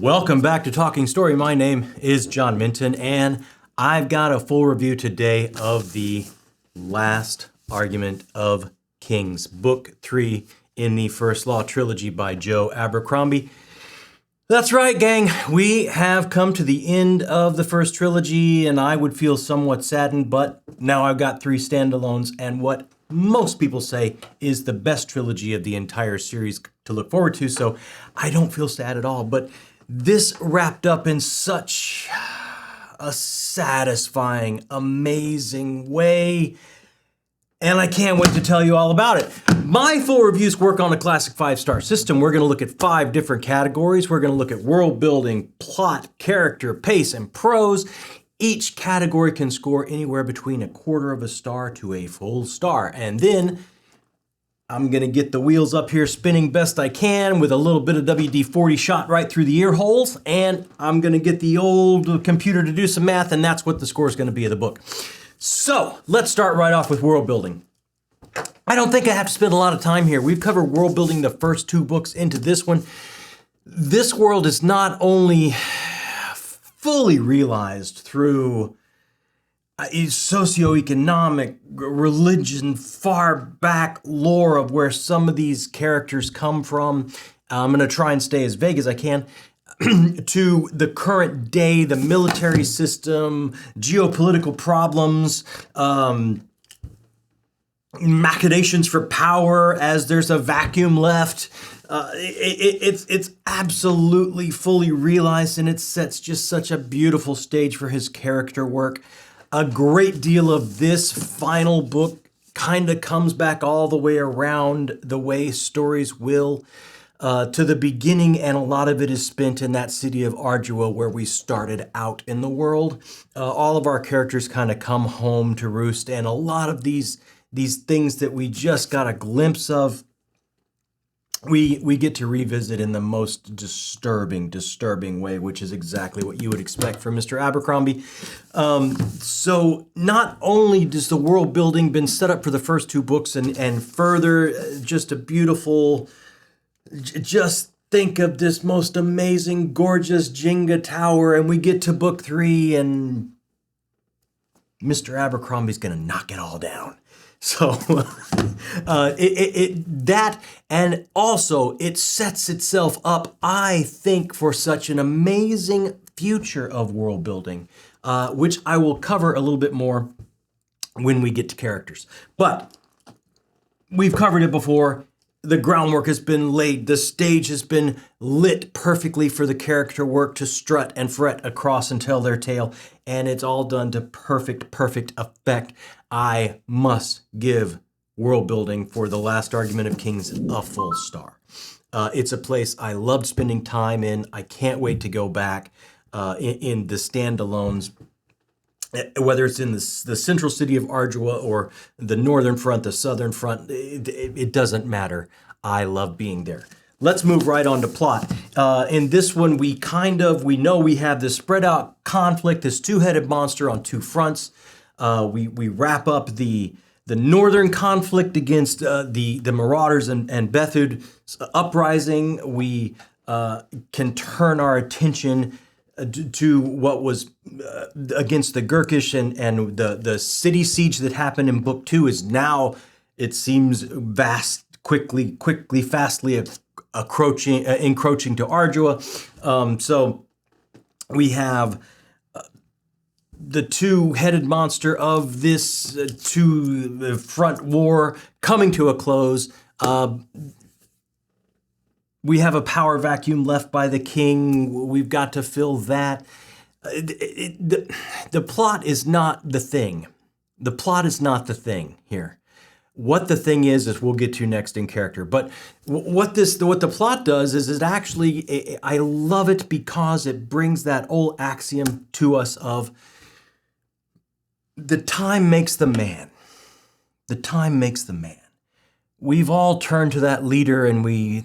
Welcome back to Talking Story. My name is John Minton, and I've got a full review today of the Last Argument of Kings, Book 3 in the First Law Trilogy by Joe Abercrombie. That's right, gang. We have come to the end of the first trilogy, and I would feel somewhat saddened, but now I've got 3 standalones and what most people say is the best trilogy of the entire series to look forward to, so I don't feel sad at all. But this wrapped up in such a satisfying, amazing way, and I can't wait to tell you all about it. My full reviews work on a classic 5-star system. We're going to look at 5 different categories. We're going to look at world building, plot, character, pace, and prose. Each category can score anywhere between 1/4 of a star to a full star. And then I'm going to get the wheels up here spinning best I can with a little bit of WD-40 shot right through the ear holes. And I'm going to get the old computer to do some math, and that's what the score is going to be of the book. So let's start right off with world building. I don't think I have to spend a lot of time here. We've covered world building the first 2 books into this one. This world is not only fully realized through socioeconomic, religion, far back lore of where some of these characters come from. I'm going to try and stay as vague as I can. To the current day, the military system, geopolitical problems, machinations for power as there's a vacuum left. It's absolutely fully realized, and it sets just such a beautiful stage for his character work. A great deal of this final book kind of comes back all the way around the way stories will to the beginning, and a lot of it is spent in that city of Ardua where we started out in the world. All of our characters kind of come home to roost, and a lot of these things that we just got a glimpse of, we get to revisit in the most disturbing way, which is exactly what you would expect from Mr. Abercrombie. So not only does the world building been set up for the first 2 books and further, just a beautiful, just think of this most amazing, gorgeous Jenga tower, and we get to book 3 and Mr. Abercrombie's gonna knock it all down. So that, and also it sets itself up, I think, for such an amazing future of world building, which I will cover a little bit more when we get to characters. But we've covered it before. The groundwork has been laid. The stage has been lit perfectly for the character work to strut and fret across and tell their tale. And it's all done to perfect effect. I must give world building for The Last Argument of Kings a full star. It's a place I loved spending time in. I can't wait to go back in the standalones. Whether it's in the central city of Ardua or the northern front, the southern front, it doesn't matter. I love being there. Let's move right on to plot. In this one, we know we have this spread out conflict, this 2-headed monster on 2 fronts. We wrap up the northern conflict against the Marauders and Bethud's uprising. We can turn our attention to what was against the Gurkish, and the city siege that happened in book 2 is now, it seems, fastly encroaching to Ardua. So we have the 2-headed monster of this 2-front war coming to a close. We have a power vacuum left by the king. We've got to fill that. The plot is not the thing. The plot is not the thing here. What the thing is we'll get to next in character. But what the plot does is it actually, I love it because it brings that old axiom to us of the time makes the man. The time makes the man. We've all turned to that leader and we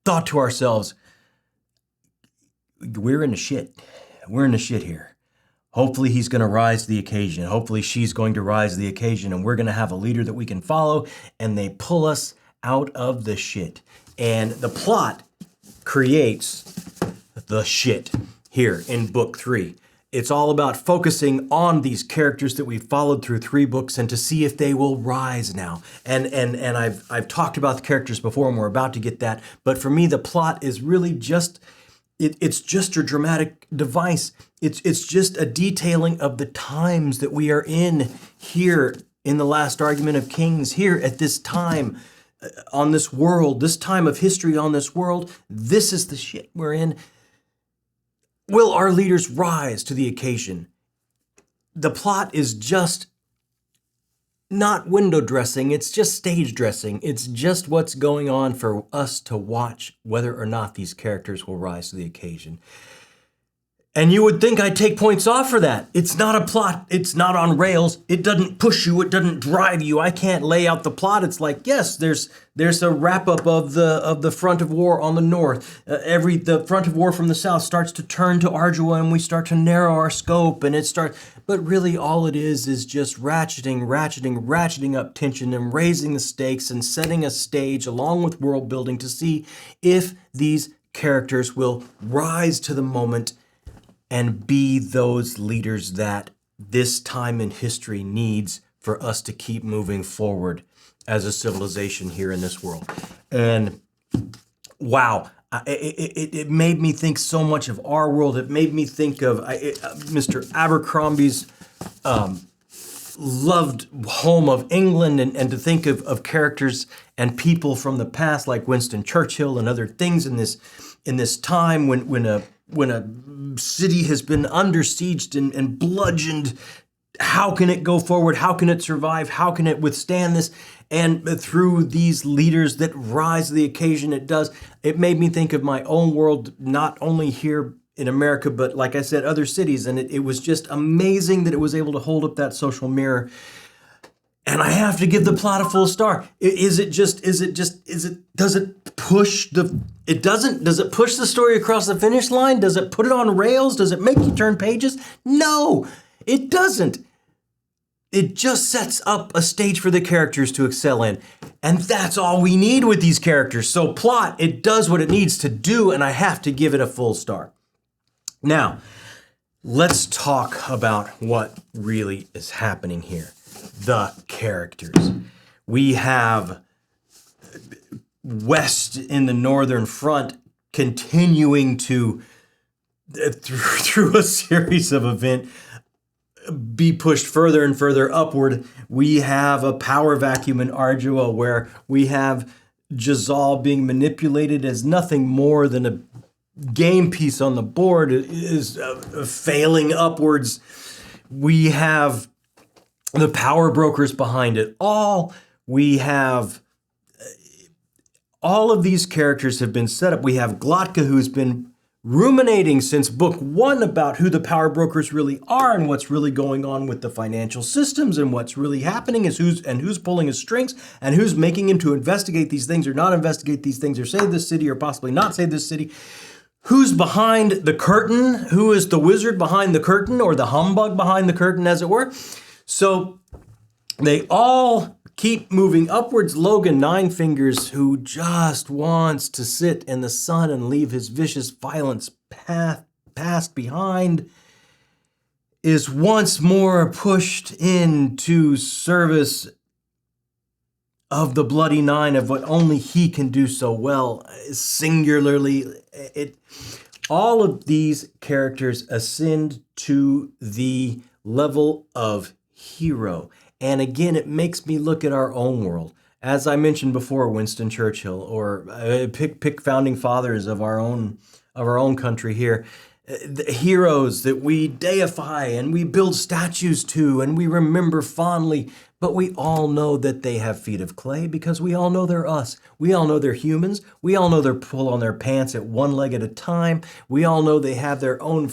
thought to ourselves, we're in the shit. We're in the shit here. Hopefully he's going to rise to the occasion. Hopefully she's going to rise to the occasion, and we're going to have a leader that we can follow, and they pull us out of the shit. And the plot creates the shit here in book 3. It's all about focusing on these characters that we've followed through 3 books and to see if they will rise now. And I've talked about the characters before, and we're about to get that. But for me, the plot is really just it's just a dramatic device. It's just a detailing of the times that we are in here in the last argument of Kings, here at this time on this world, this time of history on this world. This is the shit we're in. Will our leaders rise to the occasion? The plot is just not window dressing, it's just stage dressing. It's just what's going on for us to watch whether or not these characters will rise to the occasion. And you would think I'd take points off for that. It's not a plot. It's not on rails. It doesn't push you. It doesn't drive you. I can't lay out the plot. It's like, yes, there's a wrap up of the front of war on the north. The front of war from the south starts to turn to Ardua, and we start to narrow our scope, and but really all it is just ratcheting up tension and raising the stakes and setting a stage along with world building to see if these characters will rise to the moment and be those leaders that this time in history needs for us to keep moving forward as a civilization here in this world. And wow, it made me think so much of our world. It made me think of Mr. Abercrombie's loved home of England, and to think of characters and people from the past like Winston Churchill and other things in this time when a city has been under siege and bludgeoned. How can it go forward? How can it survive? How can it withstand this? And through these leaders that rise to the occasion, it made me think of my own world, not only here in America, but like I said, other cities. And it was just amazing that it was able to hold up that social mirror. And I have to give the plot a full star. Does it push the story across the finish line? Does it put it on rails? Does it make you turn pages? No, it doesn't. It just sets up a stage for the characters to excel in. And that's all we need with these characters. So plot, it does what it needs to do, and I have to give it a full star. Now, let's talk about what really is happening here. The characters. We have West in the northern front continuing to, through a series of events, be pushed further and further upward. We have a power vacuum in Ardua where we have Jazal being manipulated as nothing more than a game piece on the board, is failing upwards. We have the power brokers behind it all. We have all of these characters have been set up. We have Glotka, who's been ruminating since book 1 about who the power brokers really are and what's really going on with the financial systems, and what's really happening is who's pulling his strings and who's making him to investigate these things or not investigate these things or save this city or possibly not save this city. Who's behind the curtain? Who is the wizard behind the curtain, or the humbug behind the curtain, as it were? So they all keep moving upwards. Logan Nine Fingers, who just wants to sit in the sun and leave his vicious violence past behind, is once more pushed into service of the Bloody Nine, of what only he can do so well, singularly. All of these characters ascend to the level of hero. And again, it makes me look at our own world. As I mentioned before, Winston Churchill, or pick founding fathers of our own country here. The heroes that we deify and we build statues to and we remember fondly, but we all know that they have feet of clay, because we all know they're us. We all know they're humans. We all know they're pull on their pants at one leg at a time. We all know they have their own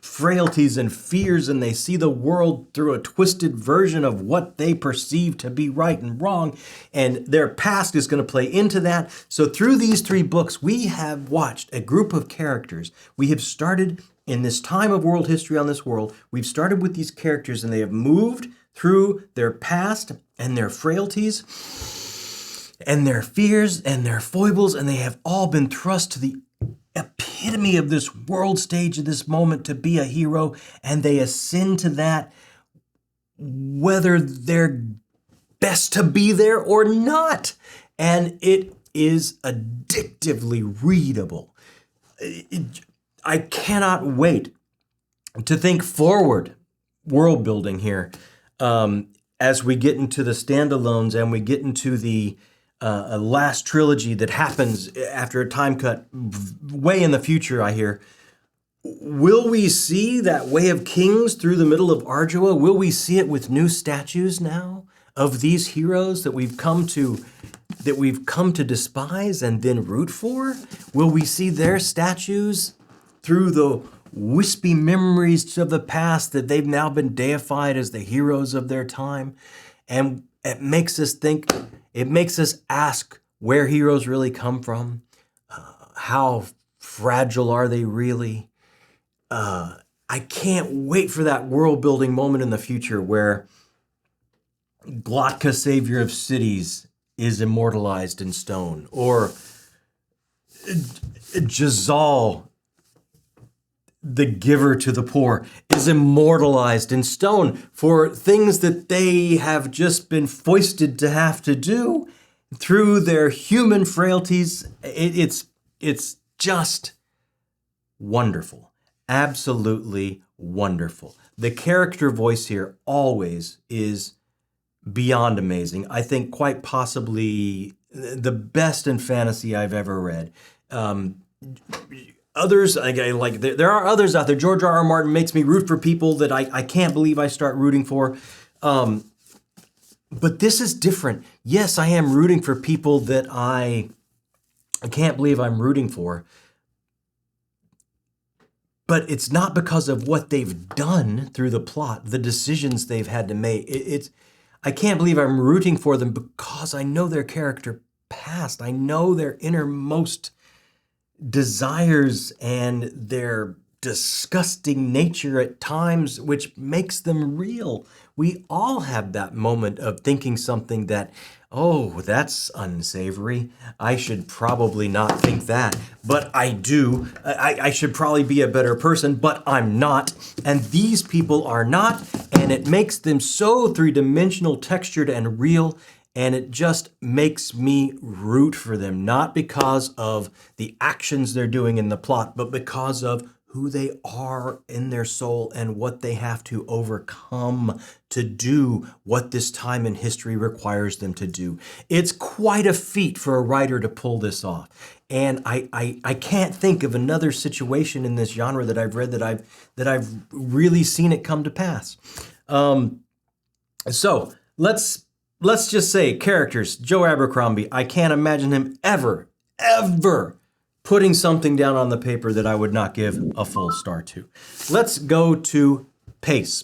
frailties and fears, and they see the world through a twisted version of what they perceive to be right and wrong, and their past is going to play into that. So through these 3 books, we have watched a group of characters. We have started in this time of world history on this world. We've started with these characters, and they have moved through their past and their frailties and their fears and their foibles, and they have all been thrust to the epitome epitome of this world stage of this moment to be a hero, and they ascend to that, whether they're best to be there or not. And it is addictively readable. I cannot wait to think forward world building here as we get into the standalones and we get into the last trilogy that happens after a time cut way in the future, I hear. Will we see that Way of Kings through the middle of Ardua? Will we see it with new statues now of these heroes that we've come to despise and then root for? Will we see their statues through the wispy memories of the past that they've now been deified as the heroes of their time? And it makes us think, it makes us ask where heroes really come from. How fragile are they really? I can't wait for that world building moment in the future where Glotka, savior of cities, is immortalized in stone, or Jazal, the giver to the poor, is immortalized in stone for things that they have just been foisted to have to do through their human frailties. It's just wonderful. Absolutely wonderful. The character voice here always is beyond amazing. I think quite possibly the best in fantasy I've ever read. Others, there are others out there. George R.R. Martin makes me root for people that I can't believe I start rooting for. But this is different. Yes, I am rooting for people that I can't believe I'm rooting for. But it's not because of what they've done through the plot, the decisions they've had to make. I can't believe I'm rooting for them because I know their character past. I know their innermost desires and their disgusting nature at times, which makes them real. We all have that moment of thinking something that, oh, that's unsavory. I should probably not think that, but I do. I should probably be a better person, but I'm not. And these people are not, and it makes them so three-dimensional, textured, and real. And it just makes me root for them, not because of the actions they're doing in the plot, but because of who they are in their soul and what they have to overcome to do what this time in history requires them to do. It's quite a feat for a writer to pull this off. And I can't think of another situation in this genre that I've read that I've really seen it come to pass. So let's just say characters. Joe Abercrombie, I can't imagine him ever putting something down on the paper that I would not give a full star to. Let's go to pace.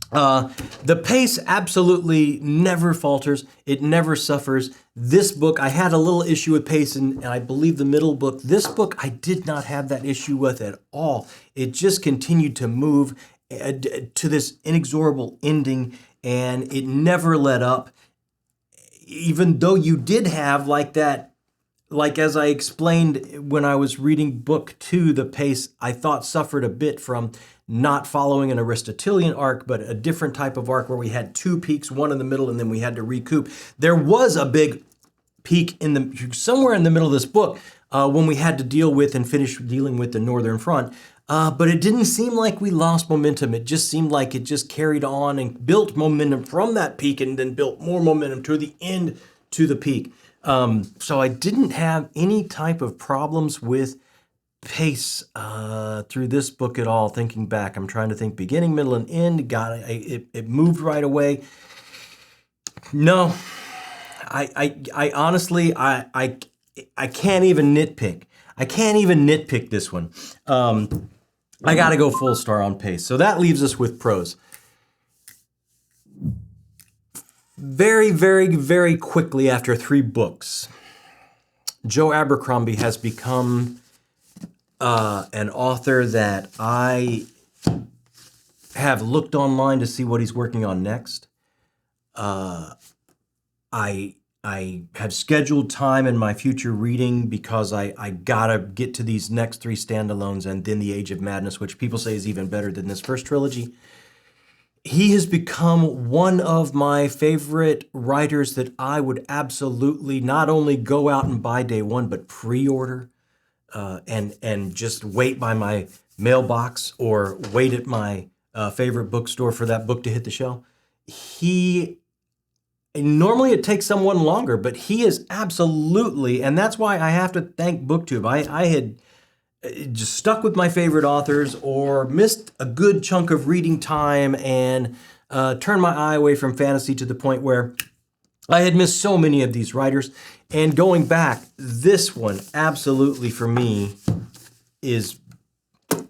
The pace absolutely never falters. It never suffers. This book, I had a little issue with pace, and I believe the middle book. This book, I did not have that issue with at all. It just continued to move to this inexorable ending, and it never let up. Even though you did have like that, like as I explained when I was reading book 2, the pace I thought suffered a bit from not following an Aristotelian arc, but a different type of arc where we had 2 peaks, one in the middle, and then we had to recoup. There was a big peak somewhere in the middle of this book when we had to deal with and finish dealing with the Northern Front. But it didn't seem like we lost momentum. It just seemed like it just carried on and built momentum from that peak and then built more momentum to the end to the peak. So I didn't have any type of problems with pace through this book at all. Thinking back, I'm trying to think beginning, middle, and end. It moved right away. No, I honestly, I can't even nitpick. I can't even nitpick this one. I got to go full star on pace. So that leaves us with prose. Very, very, very quickly after 3 books, Joe Abercrombie has become an author that I have looked online to see what he's working on next. I I have scheduled time in my future reading because I gotta get to these next 3 standalones and then The Age of Madness, which people say is even better than this first trilogy. He has become one of my favorite writers that I would absolutely not only go out and buy day one, but pre-order and just wait by my mailbox or wait at my favorite bookstore for that book to hit the shelf. Normally it takes someone longer, but he is absolutely, and that's why I have to thank BookTube. I had just stuck with my favorite authors or missed a good chunk of reading time and turned my eye away from fantasy to the point where I had missed so many of these writers. And going back, this one absolutely for me is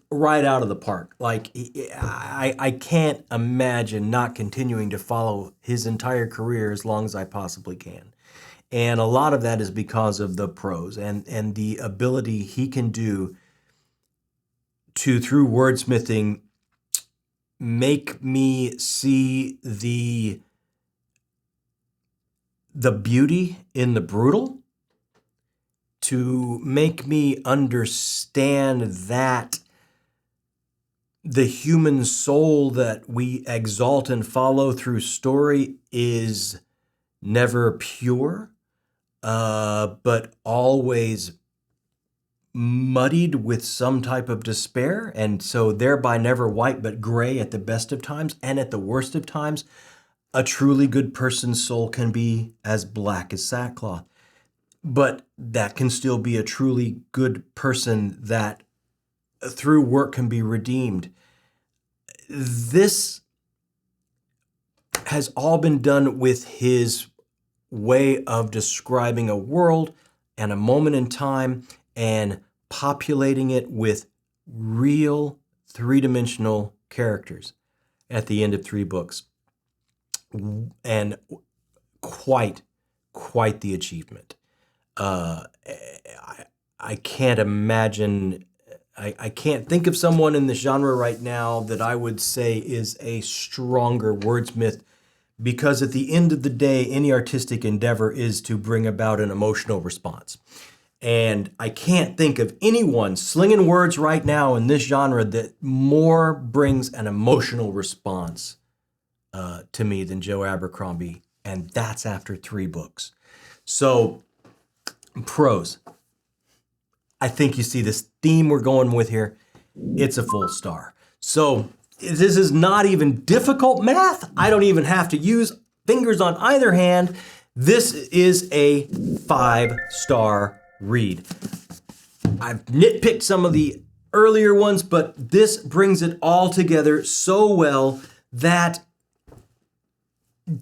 right out of the park. Like, I can't imagine not continuing to follow his entire career as long as I possibly can. And a lot of that is because of the prose and the ability he can do to, through wordsmithing, make me see the beauty in the brutal, to make me understand that the human soul that we exalt and follow through story is never pure, but always muddied with some type of despair, and so thereby never white but gray at the best of times, and at the worst of times, a truly good person's soul can be as black as sackcloth. But that can still be a truly good person that through work can be redeemed. This has all been done with his way of describing a world and a moment in time and populating it with real 3-dimensional characters at the end of 3 books. And quite the achievement. I can't imagine, I can't think of someone in this genre right now that I would say is a stronger wordsmith, because at the end of the day, any artistic endeavor is to bring about an emotional response. And I can't think of anyone slinging words right now in this genre that more brings an emotional response to me than Joe Abercrombie, and that's after 3 books. So, prose. I think you see this theme we're going with here. It's a full star. So, this is not even difficult math. I don't even have to use fingers on either hand. This is a 5-star read. I've nitpicked some of the earlier ones, but this brings it all together so well that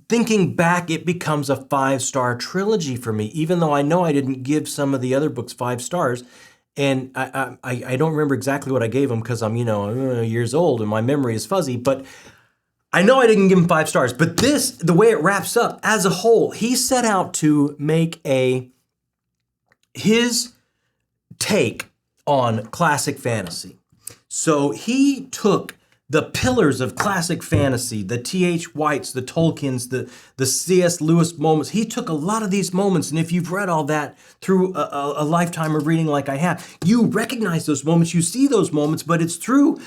thinking back, it becomes a 5-star trilogy for me, even though I know I didn't give some of the other books 5 stars. And I don't remember exactly what I gave them because I'm, years old and my memory is fuzzy, but I know I didn't give him 5 stars. But this, the way it wraps up as a whole, he set out to make his take on classic fantasy. So he took the pillars of classic fantasy, the T.H. Whites, the Tolkiens, the C.S. Lewis moments. He took a lot of these moments, and if you've read all that through a lifetime of reading like I have, you recognize those moments, you see those moments, but it's through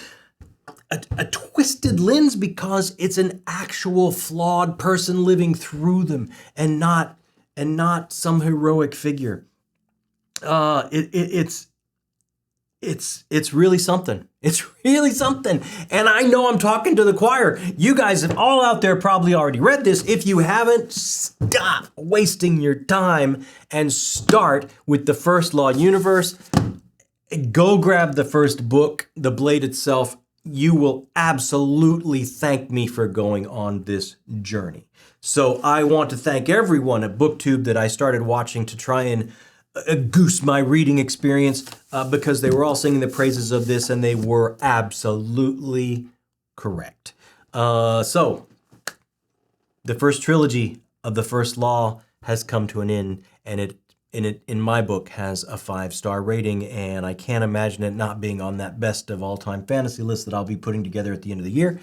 a twisted lens because it's an actual flawed person living through them and not some heroic figure. It's really something. It's really something. And I know I'm talking to the choir. You guys have all out there probably already read this. If you haven't, stop wasting your time and start with the First Law Universe. Go grab the first book, The Blade itself. You will absolutely thank me for going on this journey. So I want to thank everyone at BookTube that I started watching to try and goose my reading experience because they were all singing the praises of this and they were absolutely correct. So the first trilogy of the First Law has come to an end, and it in my book has a 5-star rating, and I can't imagine it not being on that best of all-time fantasy list that I'll be putting together at the end of the year.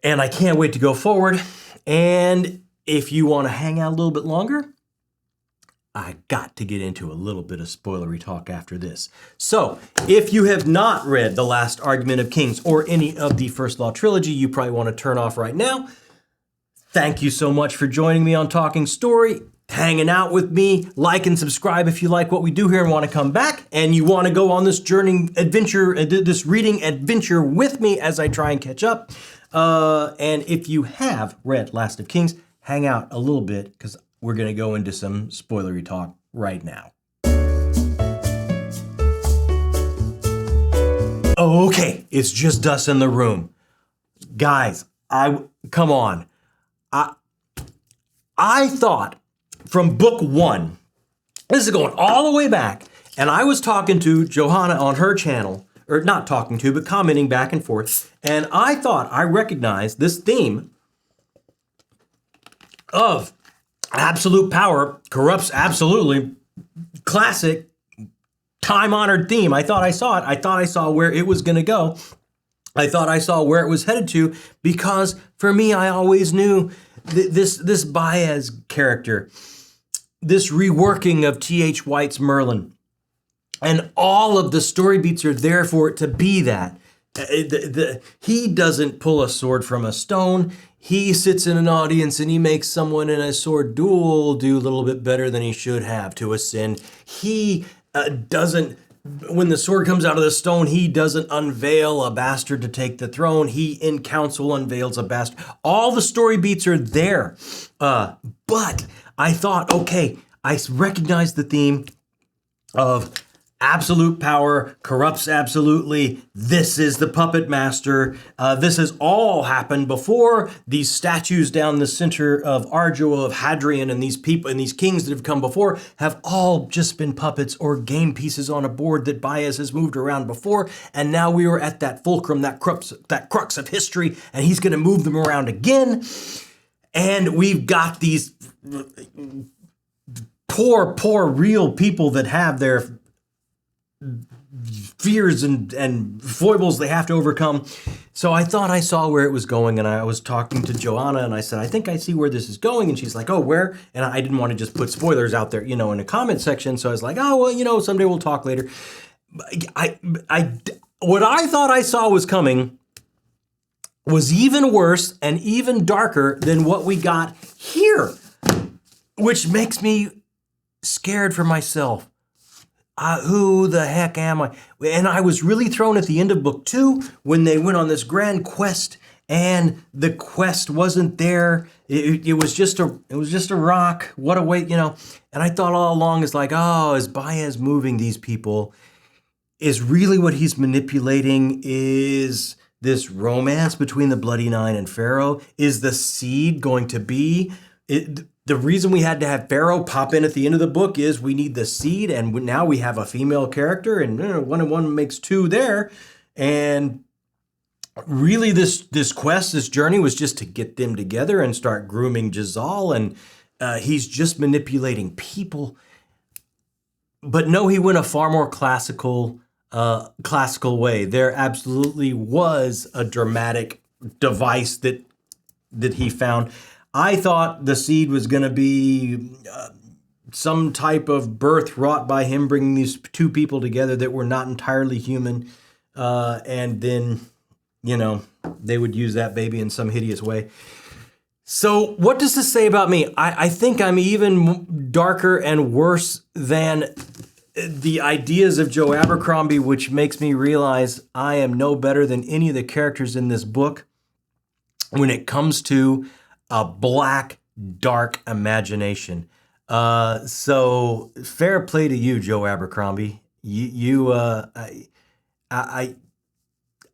And I can't wait to go forward. And if you want to hang out a little bit longer, I got to get into a little bit of spoilery talk after this. So, if you have not read The Last Argument of Kings or any of the First Law trilogy, you probably want to turn off right now. Thank you so much for joining me on Talking Story, hanging out with me. Like and subscribe if you like what we do here and want to come back, and you want to go on this journey adventure, this reading adventure with me as I try and catch up. And if you have read Last of Kings, hang out a little bit, because we're going to go into some spoilery talk right now. Okay, it's just us in the room. Guys, come on. I thought from book 1, this is going all the way back, and I was talking to Johanna on her channel, or not talking to, but commenting back and forth, and I thought I recognized this theme of absolute power corrupts absolutely. Classic, time-honored theme. I thought I saw it. I thought I saw where it was going to go. I thought I saw where it was headed to, because for me, I always knew this Baez character, this reworking of T.H. White's Merlin, and all of the story beats are there for it to be that. He doesn't pull a sword from a stone. He sits in an audience and he makes someone in a sword duel do a little bit better than he should have to ascend. He doesn't, when the sword comes out of the stone, he doesn't unveil a bastard to take the throne. He in council unveils a bastard. All the story beats are there. But I thought, okay, I recognize the theme of absolute power corrupts absolutely. This is the puppet master. This has all happened before. These statues down the center of Argio, of Hadrian, and these people and these kings that have come before have all just been puppets or game pieces on a board that Baez has moved around before. And now we are at that fulcrum, that crux of history, and he's going to move them around again. And we've got these poor real people that have their fears and foibles they have to overcome. So I thought I saw where it was going, and I was talking to Joanna, and I said, I think I see where this is going. And she's like, oh, where? And I didn't want to just put spoilers out there, in the comment section. So I was like, oh, well, someday we'll talk later. What I thought I saw was coming was even worse and even darker than what we got here, which makes me scared for myself. Who the heck am I? And I was really thrown at the end of book 2 when they went on this grand quest, and the quest wasn't there. It was just a rock. What a way, And I thought all along is like, oh, is Baez moving these people? Is really what he's manipulating is this romance between the Bloody Nine and Pharaoh? Is the seed going to be it? The reason we had to have Pharaoh pop in at the end of the book is we need the seed, and now we have a female character, and 1 and 1 makes 2 there. And really this quest, this journey was just to get them together and start grooming Jezal, and he's just manipulating people. But no, he went a far more classical way. There absolutely was a dramatic device that he found. I thought the seed was going to be some type of birth wrought by him bringing these 2 people together that were not entirely human. And then, they would use that baby in some hideous way. So what does this say about me? I think I'm even darker and worse than the ideas of Joe Abercrombie, which makes me realize I am no better than any of the characters in this book when it comes to a black, dark imagination. So fair play to you, Joe Abercrombie.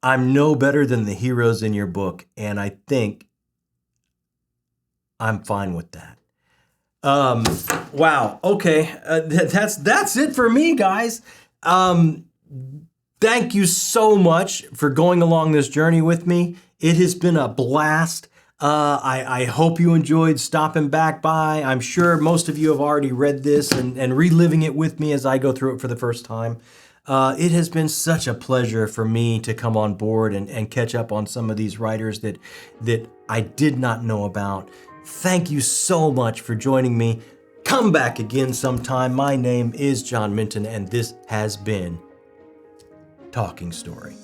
I'm no better than the heroes in your book, and I think I'm fine with that. Wow. Okay. That's it for me, guys. Thank you so much for going along this journey with me. It has been a blast. I hope you enjoyed stopping back by. I'm sure most of you have already read this and reliving it with me as I go through it for the first time. It has been such a pleasure for me to come on board and catch up on some of these writers that I did not know about. Thank you so much for joining me. Come back again sometime. My name is John Minton, and this has been Talking Story.